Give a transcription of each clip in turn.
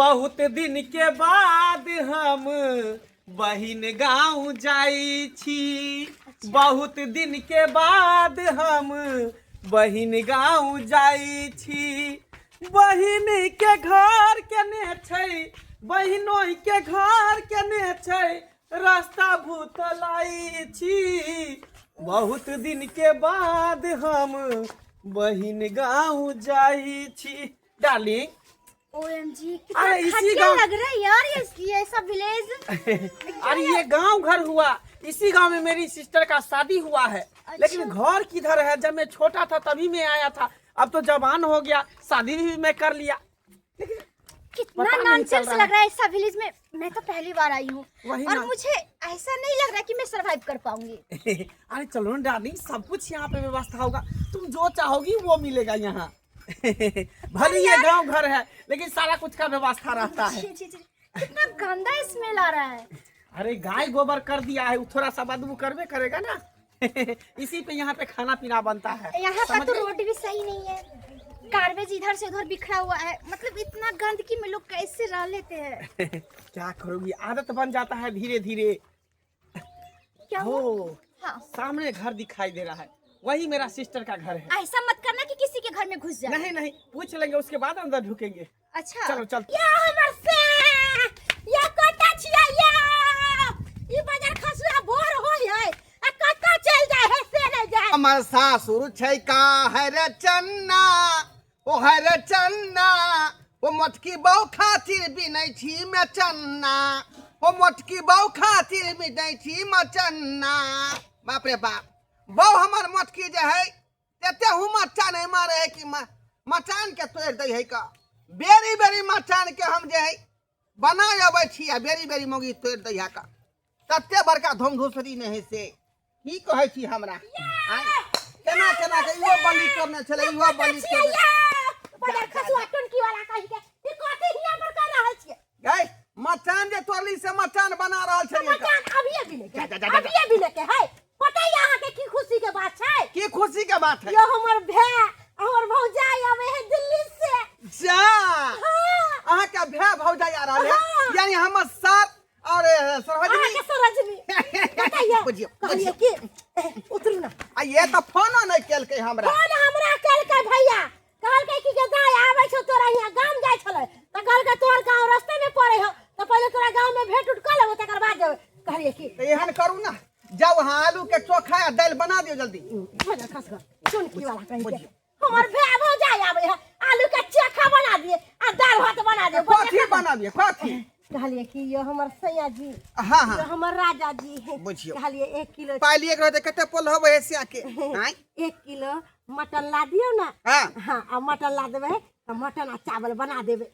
बहुत दिन के बाद हम बहिन गाँव जाई छी। बहुत दिन के बाद हम बहिन गाँव जाई छी। बहिन के घर केने छै, बहिनो के घर केने छै, रास्ता भूतलाई छी। बहुत दिन के बाद हम बहिन गाँव जाई छी। डार्लिंग ओएमजी कितना खतरा लग रहा है यार ये सब विलेज। अरे ये गांव घर हुआ, इसी गांव में मेरी सिस्टर का शादी हुआ है। अच्छा। लेकिन घर किधर है? जब मैं छोटा था तभी मैं आया था, अब तो जवान हो गया, शादी भी मैं कर लिया। लेकिन कितना नॉनसेंस लग रहा है इस सब विलेज में। मैं तो पहली बार आई हूँ और मुझे ऐसा नहीं लग रहा कि मैं सरवाइव कर पाऊंगी। अरे चलो ना डार्लिंग, सब कुछ यहाँ पे व्यवस्था होगा, तुम जो चाहोगी वो मिलेगा यहाँ। भले ये गांव घर है लेकिन सारा कुछ का व्यवस्था रहता है। कितना गंदा स्मेल आ रहा है। अरे गाय गोबर कर दिया है, थोड़ा सा बदबू करवे करेगा ना। इसी पे यहाँ पे खाना पीना बनता है। यहाँ का तो रोड भी सही नहीं है, गार्बेज इधर से उधर बिखरा हुआ है। मतलब इतना गंदगी में लोग कैसे रह लेते हैं। क्या करोगी, आदत बन जाता है धीरे धीरे। क्या हो हाँ। सामने घर दिखाई दे रहा है, वही मेरा सिस्टर का घर है। ऐसा मत करना कि किसी के घर में घुस जाए। नहीं नहीं, पूछ लेंगे उसके बाद अंदर ढुकेंगे। अच्छा चलो चल। या हमर से या कटा छिया या ई बाजार खसुआ बोर हो है आ कटा चल जाए है से नहीं जाए। हमर सासुर छै का है रे चन्ना, ओ है रे चन्ना, ओ मोटकी बहू खातिर बिनै छी मैं चन्ना, ओ मोटकी बहू खातिर बिनै छी मैं चन्ना। बाप रे बाप, बहू हमर मोटकी जे है तेते हूँ मचा नहीं मारे है कि मचान के तोड़ दे है का। बेरी बेरी मचान के हम जे है बना अबै छी आ बेरी बेरी मोगी तोड़ दे है का। तते बड़का धूम धूसरी नहीं है से की कहै छी हमरा। केना केना के इहो बलि करने छले, इहो बलि करने बाजार खसुआ टुनकी वाला कहि के ई कथि हिया पर कर रहल छियै। गई मचान जे तोड़ली से मचान बना रहल छलियै का। मचान अभिये भी लेके है। पता है यहाँ के की खुशी के बात है? की खुशी के बात है? यो हमर भै हमर भौजाई आवे है दिल्ली से। जा अहाँ के भै भौजाई आ रहल है, यानी हमर सर और सरोजनी बताइए। बुझियो कहलिए कि उतरू ना। आ ये तो फोनो नहीं केलकै हमरा। फोन हमरा केलकै भैया, कहलकै कि गाय आबै छौ तोरा यहाँ गाम जाय छलै त कहलकै तोर गांव रास्ते में पड़े हो तो पहले तोरा गांव में भेंट उठ कर लेबो तकर बाद जेबै। कहलिए कि तो एहन करू ना, जाओ वहाँ आलू के चोखा या दाल बना दियो जल्दी। बाजार खसुआ टुनकी वाला कहि के हमर भै भौजाई आवे है, आलू के चोखा बना दिए आ दाल भात बना दिए। कथी बना दिए कथी? कहलिए कि यो हमर सैया जी, हाँ हाँ यो हमर राजा जी है। बुझियो। कहलिए 1 किलो पालिए के रहते कते पोल होबे एसिया के। हां 1 किलो मटन ला दियो ना। हां हाँ आ मटन ला देवे तो मटन आ चावल बना देवे।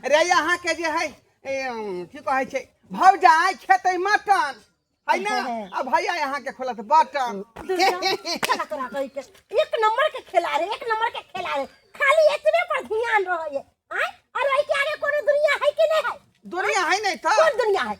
अरे यहाँ के जे है की कहै छै भौजाई खेतै मटन है ना, अब भैया यहाँ के खोलत बटन। तोरा कहि के 1 नंबर के खेला रे, 1 नंबर के खेला रे। खाली एतबे पर ध्यान रहे है। आय और ओइ के आगे कोनो दुनिया है कि नहीं है? दुनिया है नहीं था। कोन दुनिया है?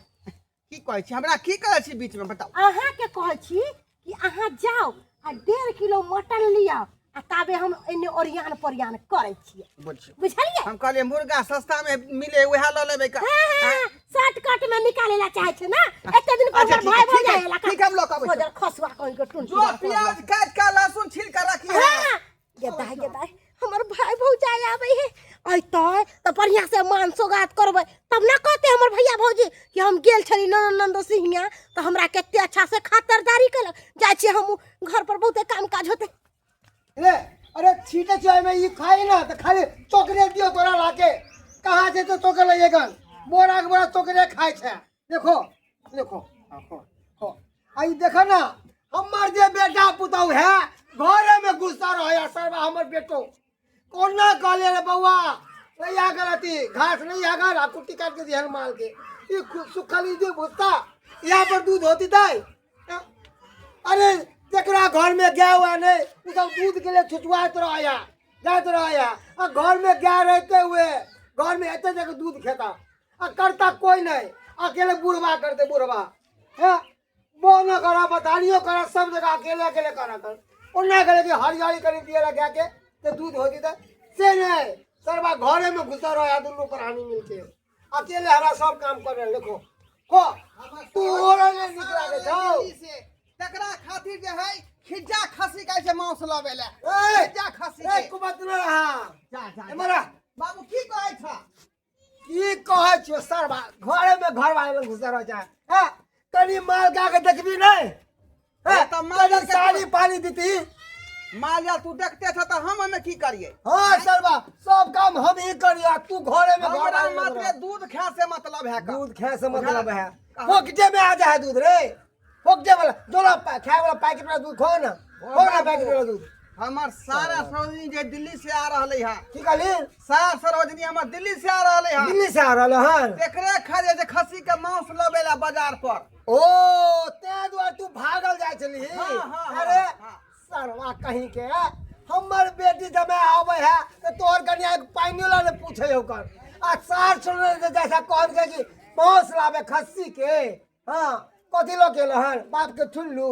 की कहै छी हमरा, की कहै छी बीच में बताओ। अहाँ के कहै छी कि अहाँ जाओ आ 1.5 किलो मटन लिया आ ताबे हम एने ओरियान परियान करे छियै। बुझलिए? हम कहलिए मुर्गा सस्ता में मिले वह ल लेबे का। शॉर्टकट में निकाले ला चाहे छै ना। एते दिन पर भाई भौजाई ला ठीक हम लोग आबै बाजार खसुआ कहि के टुन जो प्याज काट के लहसुन छील के रखी है। गेदाई हमर भाई भौजाई आबै है अइतै त बढ़िया से मान सौगात करबै तब ना कहते हमर भैया भौजी कि हम गेल छली नंदो सिंहिया तो हमरा केते अच्छा से खातिरदारी केलक। जाय छी हम घर पर बहुते काम काज होते। रे अरे छीटे चाय में ये खाई ना तो खाली चोकरे दियो तोरा लाके। कहाँ से तो चोकर लगेगा, बोरा के बोरा चोकरे खाए छे। देखो देखो हो आई देखो ना, हमर जे बेटा पुतौ है घरे में गुस्सा रहे सरवा। हमर बेटो कोना कहले रे बउआ नहीं आकर आती घास नहीं आकर आ कुट्टी काट के दिहन माल के ये सुखली दे भुस्ता यहाँ पर दूध होती थाई। अरे तेकरा घर में गया हुआ नहीं, वो सब दूध के लिए छुचवाते रहा जाते रहा। और घर में गया रहते हुए घर में ऐसे जगह दूध खेता और करता कोई नहीं, अकेले बुढ़वा करते बुढ़वा है। वो न करा बतानियो करा, सब जगह अकेले अकेले करा कर। और ना करे कि हरियाली करी दिए लगा के तो दूध होती था से नहीं सरवा घरे में घुसा रहा दोनों प्राणी मिलके अकेले हरा सब काम कर रहे देखो को तू ओरले निकला के जाओ तकरा खातिर जे है खिज्जा खसी कैसे मांस लावेला ए खिज्जा खसी ए कुमत न रहा जा जा हमारा बाबू की कहै था की कहे छो सरवा घरे में घर वाले में घुसा रह जा हां कनी माल का के देखबी नहीं हां तो माल कनी के साड़ी पानी देती माल जा तू देखते था तो हम हमें की करिए हां सरवा सब काम हम ही करिया तू घरे में घर हमरा वाले मात्र दूध खा से मतलब है का दूध खाए से मतलब है फोकटे में आ जाए दूध रे फोकटे वाला दोला खाए वाला पैकेट वाला दूध खो ना पैकेट वाला दूध हमार सारा सरोजनी जे दिल्ली से आ रहले है की कहली सारा सरोजनी हमर दिल्ली से आ रहले है दिल्ली से आ रहल हन एकरे खाजे जे खसी के मांस लबेला बाजार पर ओ ते द्वार तू भागल जाय छली हाँ, अरे हाँ। सरवा कहीं के हमर बेटी जब आवे है तो तोहर कन्या पानी वाला ने पूछे ओकर आ सार सुनने के जैसा कहन के कि मांस लावे खस्सी के हां कथी लो के लहन बाप के ठुल्लू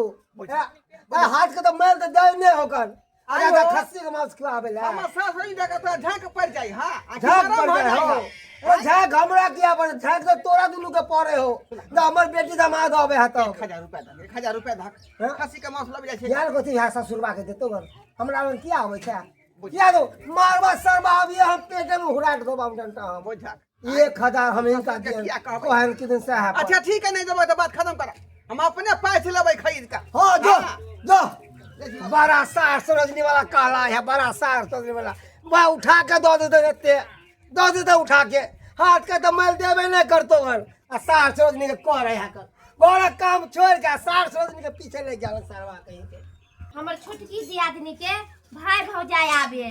हाथ के तो मैल तो दे नहीं होकर आयो। आगे खस्सी के मांस खिलावे ला हमर सरोजनी जगह तो झांक पड़ जाई हां झाग पड़ गए हो ओ झाग हमरा किया पर झाग तो तोरा दुनु के पड़े हो ना हमर बेटी दामाद आवे है तो 1000 रुपया दे 1000 रुपया हाँ? धा खसी के मांस लब जाय छै यार कथी है ससुरबा के देतो घर हमरा में किया होय छै किया दो मारवा सरबा अभी हम पेटे में हुराट दो बाबू डंटा हम बुझा 1000 हम इनका दिए क्या कहबै? को हम किदन से है अच्छा ठीक है नहीं देबो तो बात खत्म कर हम अपने पैसे लेबै खरीद का हां जो बड़ा सार सरोजनी वाला काला है बड़ा सार सरोजनी वाला वह उठा के दो देते उठा के हाथ के तो मैल देबे नहीं करतो घर आ सार सरोजनी के कह रहे है कर बड़ा काम छोड़ के सार सरोजनी के पीछे ले जाओ सरवा कहीं के हमर छोटकी दियादनी के भाई भौजाई आवे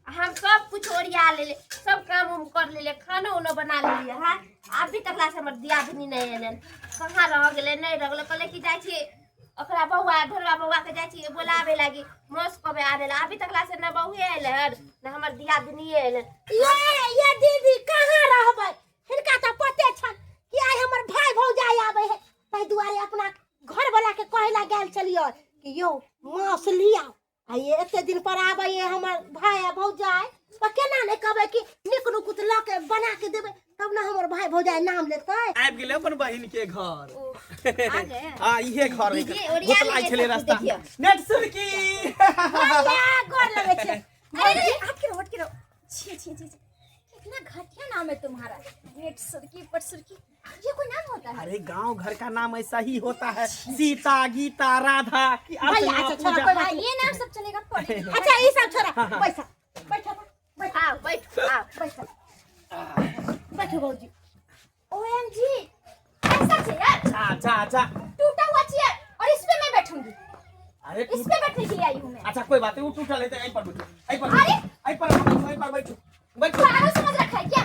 हम सब कुछ ओरिया ले सब काम उम कर ले खाना उना बना ले हां अभी तक ला से हमर दियादनी नहीं एलन कहां रह गेले नहीं रह गेले कहले कि जाय छी ओकरा बौआ ढोलवा बौआ के जाय छी बोलावे लागी मौस कबे आवेला अभी तक ला से न बहुए एलन न हमर दियादनी एलन ये दीदी कहाँ रहबै हिनका तो पते छन कि आइ हमर भाई भौजाई आबै है तै दुआरे अपना घर वाला के कहला गेल छलियो कि यो मांस लिया आ ये एते दिन पर आबै है हमर भाई आ भौजाई तो केना नहीं कहबै कि निक नुकुत ला के बना के देबै तब ना हमर भाई भौजाई नाम लेतै आबि गेलै अपन बहिन के घर आ गए हां इहे घर है दीदी, ओरिया गोतलाई ले छले सब रास्ता देखियो। नेट सुरकी भैया गोर लगै छै अरे हट के रहो छी छी छी कितना घटिया नाम है तुम्हारा नेट सुरकी पट सुरकी ये कोई नाम होता है अरे गांव घर का नाम ऐसा ही होता है सीता गीता राधा की भैया, अर्चना अच्छा, पूजा छोड़ा, कोई बात ये नाम सब चलेगा पढ़े अच्छा ई सब छोड़ा पैसा बैठो बैठो आओ बैठ आओ बैठो बैठो भौजी ओएमजी ऐसा चेयर अच्छा अच्छा अच्छा टूटा हुआ चेयर और इस पे मैं बैठूंगी अरे इस पे बैठने के लिए आई हूँ मैं अच्छा कोई बात नहीं वो टूटा लेते आई पर बैठो आई पर अरे! आई पर बैठो बैठो पागल समझ रखा है क्या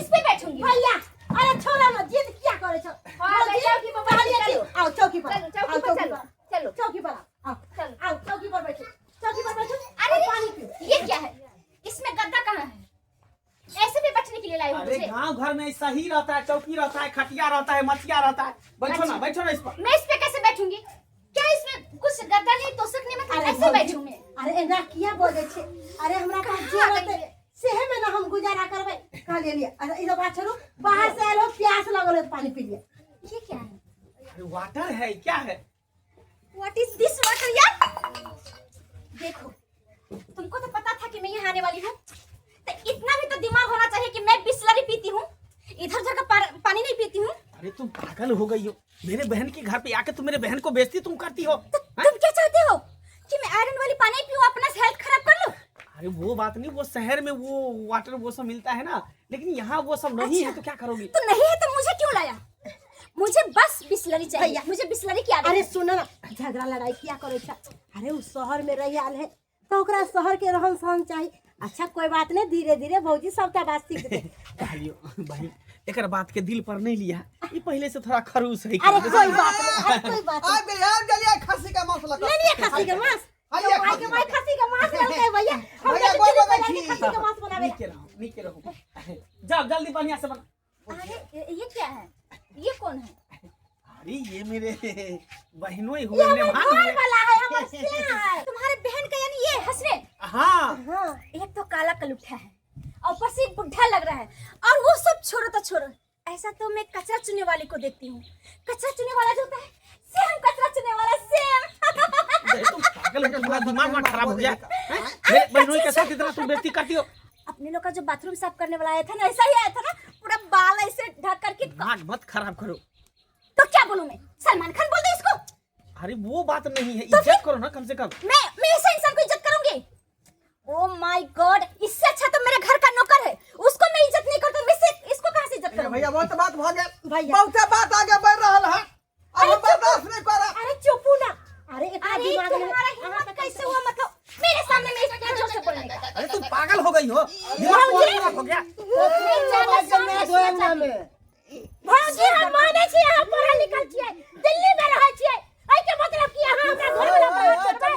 इस पे बैठूंगी भैया अरे छोड़ा ना जिद क्या करे छो हाँ, चौकी पर बैठ के चलो। आओ चौकी पर चलो, चौकी आओ, पर चलो, चलो। चौकी पर आओ चलो। आओ चौकी पर बैठो चौकी पर बैठो अरे पानी पियो ये क्या है इसमें गद्दा कहाँ है ऐसे भी बैठने के लिए लाई हूँ अरे मुझे गांव घर में ऐसा ही रहता है चौकी रहता है खटिया रहता है मछिया रहता है बैठो ना इस पर मैं इस पे कैसे बैठूंगी क्या इसमें कुछ गद्दा नहीं तो सकने में ऐसे बैठूं मैं अरे एना किया बोले छे अरे हमरा पास जे रहते सेहे में ना हम गुजारा करबै कह लेलिए अरे इधर बात छोड़ो बाहर से आलो प्यास लगल है तो पानी पी लिए ये क्या है अरे वाटर है क्या है व्हाट इज दिस वाटर यार देखो तुमको तो पता था कि मैं यहाँ आने वाली हूँ तो इतना भी तो दिमाग होना चाहिए कि मैं बिस्लरी पीती हूँ इधर उधर का पानी नहीं पीती हूँ अरे तुम पागल हो गई हो मेरे बहन के घर पे आके तुम मेरे बहन को बेइज्जती तुम करती हो तुम क्या चाहते हो कि मैं आयरन वाली पानी पीऊँ अपना हेल्थ खराब कर लूँ अरे वो बात नहीं वो शहर में वो वाटर वो सब मिलता है ना लेकिन यहाँ वो सब नहीं है तो क्या करोगी तो नहीं है तो मुझे क्यों लाया मुझे बस बिस्लरी चाहिए भैया। मुझे बिस्लरी की आदत अरे है। सुनो ना झगड़ा लड़ाई किया करे छा अरे उस शहर में रही आल है तो ओकरा शहर के रहन सहन चाहिए अच्छा कोई बात नहीं धीरे धीरे भौजी सबका बात सीख दे कहलियो बहन एकर बात के दिल पर नहीं लिया ये पहले से थोड़ा खरूस है अरे कोई बात नहीं अरे कोई बात आ गए यार गलिया खसी का मांस लगा नहीं नहीं खस्सी के मांस आइए, जो भाई के भाई खस्सी के मांस लेके भैया हम भैया, तो गोल चिल्ली गोल बनाने खीर। खस्सी के मांस बनावे नीचे रहो जाओ जल्दी बढ़िया से बना अरे ये क्या है ये कौन है अरे ये मेरे बहनों ही ये हुए हमारे मेहमान घर हुए वाला है हमर से है तुम्हारे बहन का यानी ये हसने हाँ हां एक तो काला कलुट्ठा है और ऊपर से बुढ़ा लग रहा है। और वो सब छोड़ो तो छोड़ो, ऐसा तो मैं कचरा चुनने वाले को देखती हूँ। कचरा चुनने वाला जो होता है, सेम कचरा चुनने वाला सेम। तुम पागल हो, तुम्हारा दिमाग में खराब हो गया हैं? मेरे बहनोई के साथ इतना तुम बेइज्जती करती हो। अपने लोग का जो बाथरूम साफ करने वाला आया था ना, ऐसा ही आया था ना, पूरा बाल ऐसे ढक करके। दिमाग मत खराब करो। तो क्या बोलूं मैं? सलमान खान बोल दे इसको। अरे वो बात नहीं है, तो इज्जत करो ना कम से कम। मैं ऐसा इंसान को इज्जत करूंगी? ओ माय गॉड, इससे अच्छा तो मेरे घर का नौकर है, उसको मैं इज्जत नहीं करता, मैं इसको कहां से इज्जत करूंगी? भैया बहुत बात हो गया, भैया। बहुत बात आगे बढ़ रहा है, अब हम बर्दाश्त नहीं कर रहा। अरे चुप ना। अरे इतना अरे दिमाग में तुम्हारा हिम्मत कैसे हुआ, मतलब मेरे सामने में इतना जोर से बोलने का? अरे तुम पागल हो गई हो, दिमाग खराब हो गया। भौजी हम माने छी यहाँ पढ़ा लिखल छियै, दिल्ली में रहै छियै, एहि के मतलब कि यहाँ हमरा घर वाला बात करतै?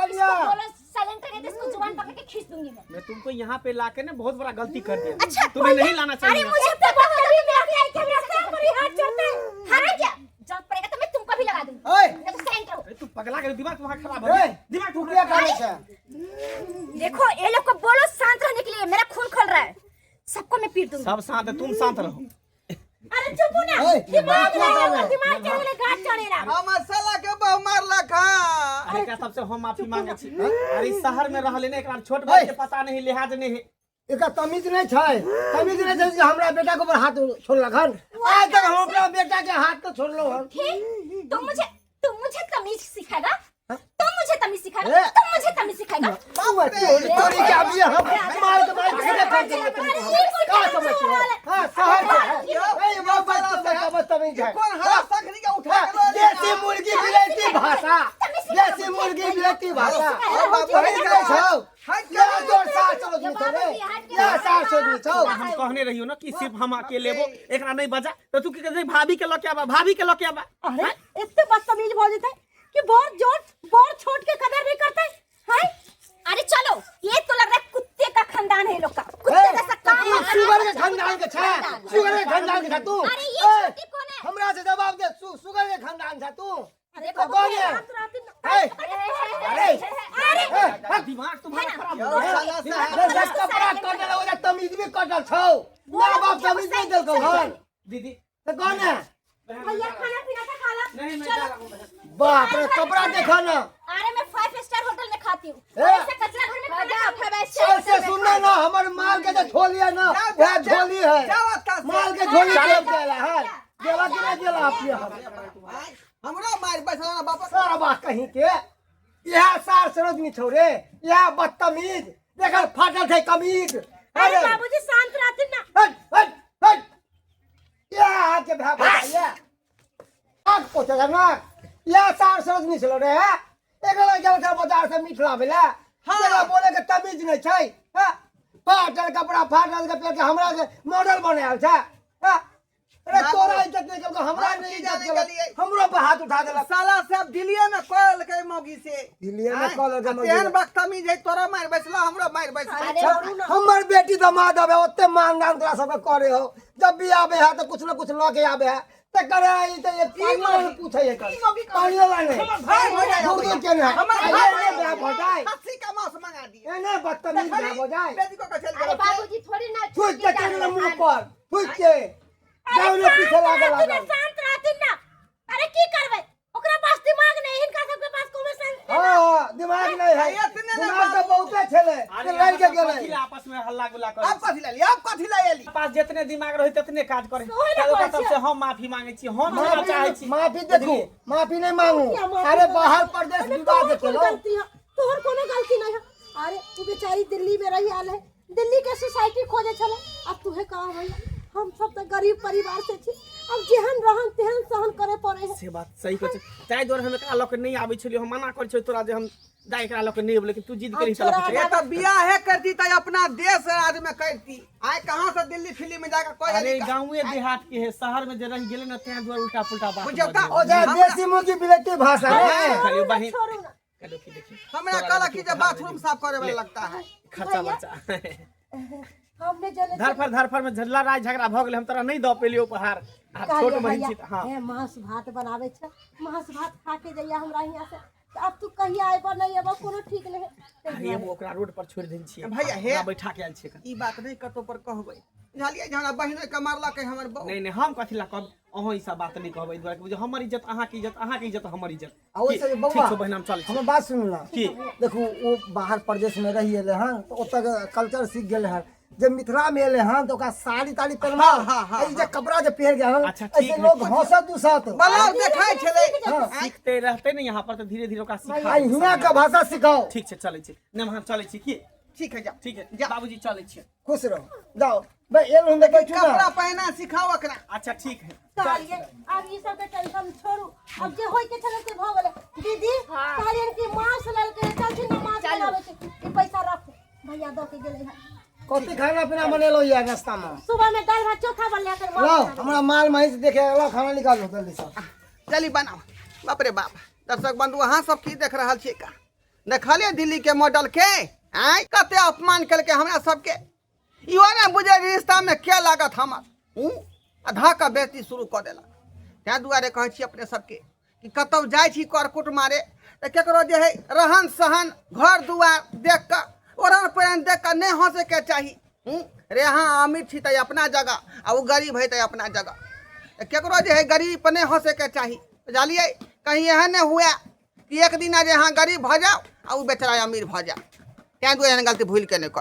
इसको बोलो साइलेंट रहे, इसको जुबान पकड़ के खींच दूंगी मैं। तुमको यहाँ पे लाके ना बहुत बड़ा गलती कर दिया। अच्छा, तुम्हें नहीं लाना अरे चाहिए। मुझे तो बहुत कभी मेरा क्या कि मेरा सर पर ही हाथ चढ़ता है। हारा क्या? जब पड़ेगा तो मैं तुमको भी लगा दूंगी। ओए मैं तो साइलेंट रहो। अरे तुम पगला कर, दिमाग तुम्हारा खराब हो गया। दिमाग तू टूट क्या गया। करे छे? देखो ये लोग को बोलो शांत रहने के लिए, मेरा खून खोल रहा है, सबको मैं पीट दूंगी। सब शांत है, तुम शांत रहो। अरे चुप ना। ओए, दिमाग क्या कर रहे में हैं? दिमाग चढ़ले गाछ चढ़ेला। हम साला के बहु मारला खा। अरे का सबसे हम माफी मांगे छी। अरे शहर में रहले ने, एकरा छोट भाई के पता नहीं, लिहाज नहीं है। एका तमीज नहीं छै, तमीज नहीं छै कि हमरा बेटा के ऊपर हाथ छोड़लक हन। आज तक हम अपना बेटा के हाथ तो छोड़लो हन। ठीक, तुम मुझे तमीज सिखाएगा? तुम मुझे तमीज सिखाएगा? ए! तुम मुझे तमीज सिखाएगा? बाबू तोरी के अभी हम मार के मार के कर देंगे तुमको। का समझ रहे हो? हां शहर से है। ए वो बात तो बस तमीज है। कौन हरा सखरी के उठा के लो देसी मुर्गी बिलेती भाषा, देसी मुर्गी बिलेती भाषा। वही कहै छौ। या जोर साथ चलो जी तोरे, या साथ चलो छौ। हम कहने रहियो ना कि सिर्फ हम अकेले लेबो, एकरा नहीं बजा तो तू की कहै भाभी के लके आबा, भाभी के लके आबा। अरे इतने बदतमीज हो जेतै कि बोर छोड़ के कदर नहीं करते हैं। अरे चलो, ये तो लग रहा है कुत्ते का खानदान है ये लोग का। कुत्ते जैसा काम तू सुगर के खानदान के छै, सुगर के खानदान के छै तू। अरे ये छोटी कौन है? हमरा से जवाब दे, सुगर के खानदान छै तू। देखो कौन है? ए, अरे दिमाग तुम्हारा खराब हो यो गया। साला से दस कपड़ा कटल हो जा, तमीज भी कटल छौ। माँ बाप तमीज नहीं देलकौ हन। दीदी तो कौन है? भैया खाना पीना का खा ला। नहीं मैं जा रहा हूं। बाप रे, कपड़ा देखो ना। अरे मैं 5 स्टार होटल में खाती हूँ, ए! ऐसे कचरा घर में खाना ऐसे सुनना ना, हमारे माल के जो झोली है ना, वह झोली है। माल के झोली देव देला है। देवा कि नहीं देला अपने हम? हमरा मार बैठला ना बाप। सारा बात कहीं के। यह सार सरोज नहीं छोड़े, यह बदतमीज। देखल फाटल थे कमीज। अरे बाबूजी शांत रहते ना। हट हट हट। यह हाथ के भाग बताइए। आग पोछेगा ना। यह सार सरोज नहीं छोड़े है। एक लड़का उठा बाजार से मिठला मिला। तेरा बोले के तमीज नहीं छै। हां, फाटल कपड़ा फाटल के पेट हमरा के मॉडल बनायल छै। हां, अरे तोरा इज्जत नहीं करके हमरा नहीं इज्जत करके हमरो पे हाथ उठा देला। साला सब दिलिये में कॉल के मौगी से। दिलिये में कॉल के मौगी। तेहन बदतमीज है, तोरा मार बैठला, हमरा मार बैठला। हमर बेटी दामाद आवे ओते मानदान तोरा सब करे हो। जब भी आवे है तो कुछ न कुछ लके आवे है। ते करे आई ते ये पागल पूछे है कर। पागल लाने। भाई हो जाए। दूर के ना। ये ब्याह हो जाए। खस्सी का मांस मंगा दिए। ये ना बदतमीज ब्याह हो जाए। बेटी को कचल अरे करो। बाबूजी थोड़ी ना फुट के तेरे मुंह पर। फुट के। गावले पीछे लागल लागल। शांत रहते ना। अरे की करबै? ओकरा पास दिमाग नहीं, इनका सबके पास कोनो सेंस। हां, दिमाग नहीं है। दिमाग तो बहुते छले। अरे लड़ के कथी गेले। ला आपस में हल्ला गुल्ला अब कर। कथी ला ली, अब कथी ला एली। पास जितने दिमाग रहे ततने काज करे। सोहे ना चलो कहै तब से हम माफी मांगे छी, हम ना चाहे छी। माफी देखू, माफी नहीं मांगू। अरे बाहर प्रदेश विवाह के चलो। तोहर कोनो गलती नहीं है। अरे तू बेचारी दिल्ली में रही आल है, दिल्ली के सोसाइटी खोजे छले। अब तुहे कहा भैया, हम सब तो गरीब परिवार से छी। अब जेहन रहन तेहन सहन करे पड़े है। से बात सही कहै छै। ताहि दुआरे हम एकरा लके नहीं आबै छलियो, हम मना करै छियो तोरा जे हम जाय एकरा लके नहीं आबै, लेकिन तू जिद करी चला ये तो बियाह है करती तो अपना देश राज्य में करती। आए कहाँ से दिल्ली फिल्म में जाकर कोई अरे अधिकार- गांवे देहात के है, शहर में जे रह गेले न तें दुआरे उल्टा पुल्टा बात बुझौ का? ओ जा देसी मुर्गी बिलेती भाषा है। खाली बहिन छोड़ू ना। कलो की देखी हमरा कहला कि जब बाथरूम साफ करे में लगता है। खर्चा बचा। हमने जले धरफर में झल्ला राय झगड़ा भ गेल, हम तोरा नहीं द पेलियो उपहार। आ छोट बहिन छी। हां मांस भात बनावे छ, मांस भात खा के जइया हमरा यहाँ से। अब तू कहीं आएबा नहीं आएबा कोनो ठीक नहीं अरे हम ओकरा रोड पर छोड़ देन छियै भैया, हे। ओकरा बैठा के आयल छियै ई बात नहीं कतो पर कहबै बुझलिए जहन बहिन के मारला के हमर बहू नहीं नहीं हम कथी ला कहब अहाँ ई सब बात नहीं कहबै दुआरे कि हमर इज्जत अहाँ के इज्जत हमर इज्जत आ ओइसे ठीक बउआ छै बहिन हम चलै छी हमर बात सुन ला की देखो वो बाहर प्रदेश में रही एले हन तो ओतक कल्चर सीख गेल हन जब मिथिला में एले हन तो ओकरा साड़ी ताड़ी पहनवा ई जे कपड़ा जे पहिर गया हन अच्छा, ठीक ऐसे है, लोग हंसत दुसत बलाउ देखाय छले सीखते रहते ने यहाँ पर तो धीरे धीरे ओकरा सिखा आई हिया का भाषा सिखाओ ठीक छै चलै छी ने हम चलै छी की ठीक है जा ठीक है बाबूजी चलै छी खुश रहो जाओ भाई एल हम देखे छु कपड़ा ना पहना सिखाओ एकरा अच्छा ठीक है चलिए अब ये सब के टेंशन छोड़ू अब जे होय के छले से भ गेले दीदी कहलियन कि मांस लेल के चल छी नमाज पढ़ावे छै ई पैसा रख भैया दो के गेले है कथी खाना पीना बनेलो यार नाश्ता में सुबह में दाल भात चोखा बन लेकर लो हमरा माल महिष देखे लो खाना निकालो जल्दी से चली बनाओ बाप रे बाप दर्शक बंधु अहाँ सब की देख रहल छियै का देखलिए दिल्ली के मॉडल के आय कते अपमान करके हमरा सबके इहो ने बुझे रिश्ता में के लागत हमर आधा का बेइज्जती शुरू कर देलक तैं दुआरे कहै छी अपने सबके कि कतौ जाइ छी करकुट मारे त केकरो जे है रहन सहन घर दुआर देख के ओढ़न पहिरन देख के नहीं हंसे के चाही रे हाँ अमीर छी त अपना जगह आ वो गरीब है त अपना जगह केकरो जे है गरीब पर नहीं हंसे के चाही बुझलिए कहीं एहन नहीं हुआ कि एक दिन जे हाँ गरीब भ जाओ आ वो बेचारा अमीर भ जाओ तैं दुआरे एहन गलती भूल के नहीं करब।